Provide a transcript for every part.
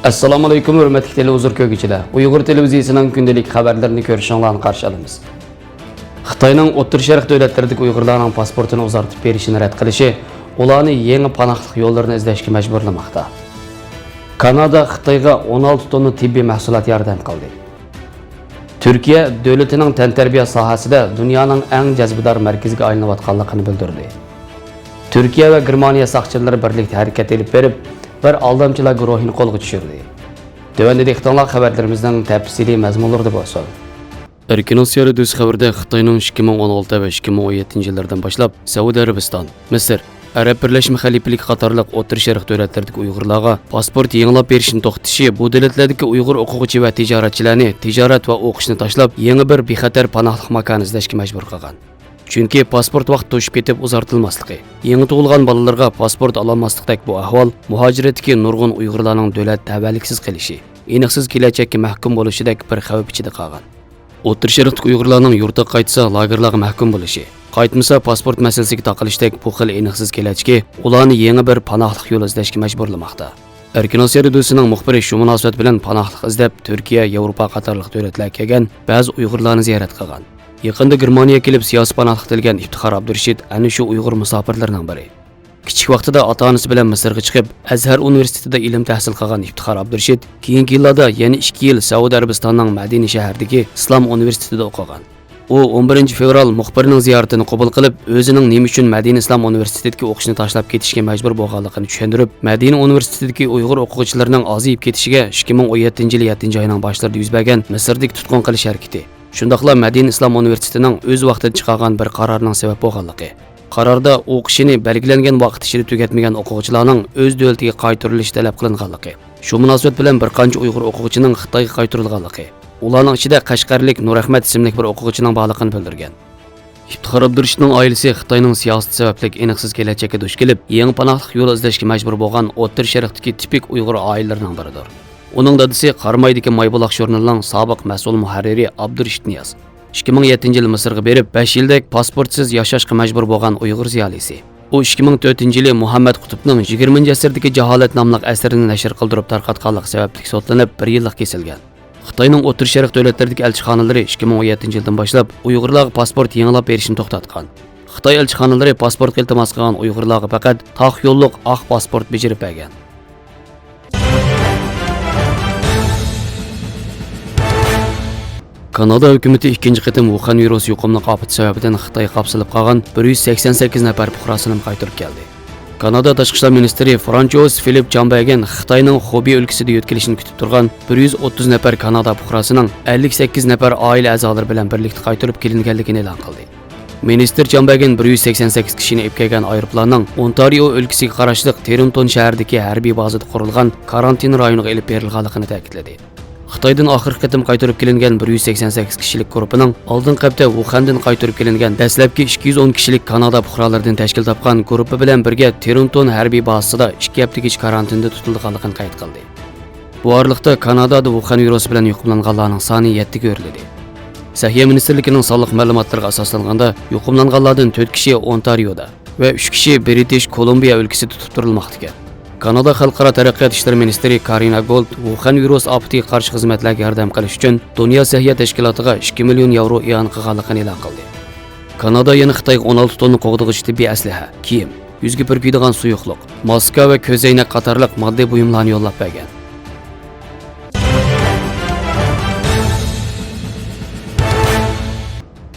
Assalomu alaykum hurmatli televizor ko'rguvchilar. Uyg'ur televiziyasining kundalik xabarlarini ko'rishinglarni qarshi olamiz. Xitoyning O'rta Sharq davlatlaridagi Uyg'urlarning pasportini uzartib berishini rad qilishi ularni yangi panohlik yo'llarini izlashga majburlamoqda. Kanada Xitoyga 16 tonna tibbiy mahsulot yordam qildi. Turkiya davlatining tantarbiya sohasida dunyoning eng jazbidor markaziga aylanayotganligini bildirdi. Turkiya va Germaniya soqchilari birlikda harakat olib berib, bir aldamchilar guruhini qo'lga tushirdi. Tövəndə dehqonlar xəbərlərimizdən təfsili məzmunlarda bo'lsin. Erkin Asiya radiosi xabarda Xitoyning 2016 va 2017 yillardan boshlab Saudiya Arabiston, Misr, Arab Birlashma Xalifaligi qatorliq O'rta Sharq davlatlaridagi Uyg'urlarga pasport yanglab berishni to'xtatishi bu davlatlardagi Uyg'ur o'quvchi va tijoratchilarni tijorat va o'qishni tashlab yangi bir bexatar panohlik makoni izlashga majbur qilgan. Chunki pasport vaqt to'shib ketib uzartilmasligi, yangi tug'ilgan bolalarga pasport ololmaslikdek bu ahvol muhojiratdagi nurg'un Uyg'urlarning davlat tavalliksiz qilishi, aniqsiz kelajakka mahkum bo'lishidek bir xavf ichida qolgan. O'rta Sharqdagi Uyg'urlarning yurtga qaytsa lagerlarga mahkum bo'lishi, qaytmasa pasport masalasiga taqalishdek bu xil aniqsiz kelajakka ularni yangi bir panohlik yo'l izlashga majburlamoqda. Erkin Asiya radiosining muxbiri shu munosabat bilan panohlik izlab Turkiya, Yevropa qatorliq davlatlarga kelgan ba'zi Uyg'urlarni ziyorat qilgan. Yaqında Germaniya kelib siyosiy panohlik tilgan İftixar Abdurashid ana shu Uyg'ur musofirlarining biri. Kichik vaqtida ota-onasi bilan Misrga chiqib, Azhar universitetida ilm tahsil qilgan İftixar Abdurashid keyingi yillarda yana 2 yil Saudiya Arabistonining Madina shahridagi Islom universitetida o'qigan. U 11 fevral muxbirning ziyoratini qabul qilib, o'zining nima uchun Madina Islom universitetiga o'qishni tashlab ketishga majbur bo'lganligini tushuntirib, Madina universitetidagi Uyg'ur o'quvchilarining ozayib ketishiga 2017 yil 7 oyning boshlarida yuz bergan Misrdagi tutqun qilish harakati, shundaqla Madina Islom universitetining o'z vaqtida chiqargan bir qarorining sabab bo'lganligi. Qarorda o'qishini belgilangan vaqt ichida tugatmagan o'quvchilarning o'z davlatiga qaytarilishi talab qilinganligi. Shu munosabat bilan bir qancha Uyg'ur o'quvchining Xitoyga qaytarilganligi. Ularning ichida Qashqarlik Nurahmat ismli bir o'quvchining borligini bildirgan. İftixar Abdurashidning oilasi Xitoyning siyosati sababli aniqsiz kelajakka duch kelib, yangi panohlik yo'l izlashga majbur bo'lgan O'rta Sharqdagi tipik Uyg'ur oilalarining biridir. Uning dadisi Qarmaydagi Maybuloq jurnalining sobiq mas'ul muharriri Abdurashid Niyaz 2007 yil Misrga berib 5 yildak pasportsiz yashashga majbur bo'lgan Uyg'ur ziyolisi. U 2004 yili Muhammad Qutubning 20-asrdagi Jaholat nomli asrini nashr qildirib tarqatganlik sababli sotlanib 1 yillik kesilgan. Xitoyning O'rta Sharq davlatlaridagi elchixonalari 2017 yildan boshlab Uyg'urlarga pasport yanglab berishni to'xtatgan. Xitoy elchixonalari pasport iltimos qilgan Uyg'urlarga faqat tog' yo'lliq oq pasport berib bergan. Kanada hukumati ikkinchi qitim Wuhan virusi yuqumli ofati sababidan Xitoy qapsilib qolgan 188 nafar fuqarosini qaytarib keldi. Kanada tashqi ishlar ministri Francois Philippe Chamberlain Xitoyning Xubey o'lkasida yo'tkilishini kutib turgan 130 nafar Kanada fuqarosining 58 nafar oila a'zolari bilan birlikda qaytarib kelinganligini e'lon qildi. Ministr Chamberlain 188 kishini olib kelgan aeroplanning Ontario o'lkasiga qarashli Toronto shahridagi harbiy bazada qurilgan karantin rayoniga olib berilganligini ta'kidladi. Xitoydan oxirgi qitim qaytarib kelingan 188 kishilik guruhining oldin qabda Wuhandan qaytarib kelingan dastlabki 210 kishilik Kanada fuqarolaridan tashkil topgan guruhi bilan birga Toronto harbiy bazasida 2 haftaga karantinda tutilganligini qayd qildi. Bu oraliqda Kanadada Wuhan virusi bilan yuqumlanganlarning soni 7 ga o'rladi. Sahiyya ministrligining sonliq ma'lumotlariga asoslanganda yuqumlanganlardan 4 kishi Ontarioda va 3 kishi British Columbia o'lkasida tutib turilmoqda. Kanada Xalqaro taraqqiyot ishlari ministri Karina Gold Wuhan virus ofatiga qarshi xizmatlarga yordam qilish uchun Dunyo sahiyya tashkilotiga 2 million yevro e'lon qilganligini e'lon qildi. Kanada yana Xitoyga 16 tonna qo'g'dig'ich tibbiy aslaha, kiyim, yuzga purkaydigan suyuqlik, maska va ko'zoynak qatorliq moddiy buyumlarni yo'llab bergan.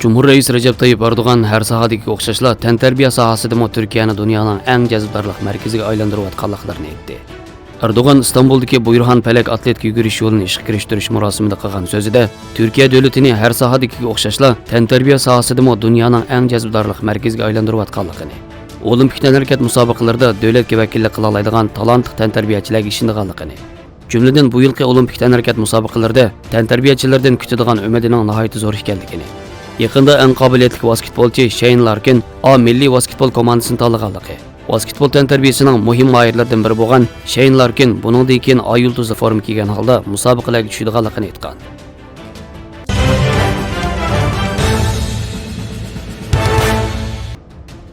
Cumhur Reis Recep Tayyip Erdoğan her sahadagi o'xshashlar tantarbiya sohasida Turkiyani dunyoning eng jazbdorlik markaziga aylantirayotganliklarini aytdi. Erdo'g'an Istanbuldagi Buyurhan Palak atletik yugurish yo'lini ishga kirishtirish marosimida qilgan so'zida Turkiya davlatini her sahadagi o'xshashlar tantarbiya sohasida dunyoning eng jazbdorlik markaziga aylantirayotganligini, olimpik harakat musobaqalarida davlatga vakillik qila oladigan talantli tantarbiyachilarga ishonganligini, jumladan bu yilgi olimpik harakat musobaqalarida tantarbiyachilardan kutadigan umidning nihoyat zo'r ekanligini, yaqinda eng qobiliyatli basketbolchi Shane Larkin A milliy basketbol komandasini tanlaganligi, basketbol tantarbiyasining muhim mayirlaridan biri bo'lgan Shane Larkin buningdan keyin A yulduzi forma kiygan holda musobaqalarga tushadiganligini aytgan.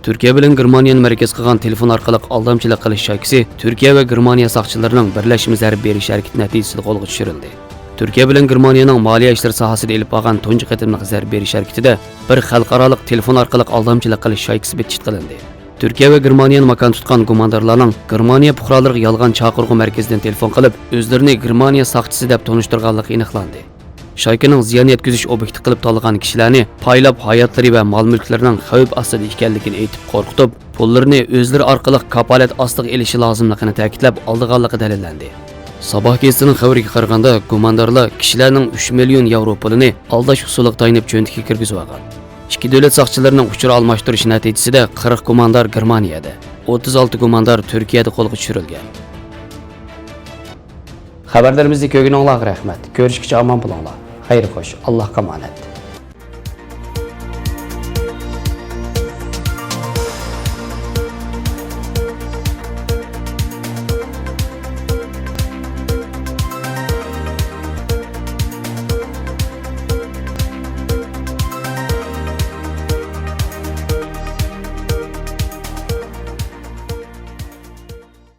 Türkiye bilan Germaniyani merkez qilgan telefon orqali aldamchilik qilish shaykisi Türkiye va Germaniya saqchilarining birlashma zarb berish harakati natijasida qo'lga tushirildi. Türkiye bilan Germaniyaning moliya ishlari sohasida elib borgan tunji qatimliq zarb berish harakatida bir xalqaro telefon orqali aldamchilik qilish shaykisi betishit qilindi. Türkiye ve Germaniyanı makan tutgan gumondorlarning Germaniya fuqarolariga yolg'on chaqirg'u markazidan telefon qilib, o'zlarini Germaniya saqchisi deb tanishtirganligi aniqlandi. Shaykaning ziyon yetkazish obyekti qilib tanlagan kishilarni paylab hayotlari va mol-mulklarining xavf ostida ekanligini aytib qo'rqitib, pullarini o'zlari orqali kapolat ostiga elishi lozimligini ta'kidlab oldiganligi dalillandi. Sabah gazetining xabariga qaraganda, gumondorlar kishilarning 3 million yevro pulini aldash usuliga tayinib cho'ntakka kirgizib olgan. İki devlet sakçılarının uçur almashtirish natijasida 40 gumondor Germaniyada, 36 gumondor Türkiye'de qo'lga tushirilgan. Xabarlarimizni ko'rganingizga rahmat. Ko'rishguncha omon bo'linglar. Xayr xo'sh, Allohga omonat.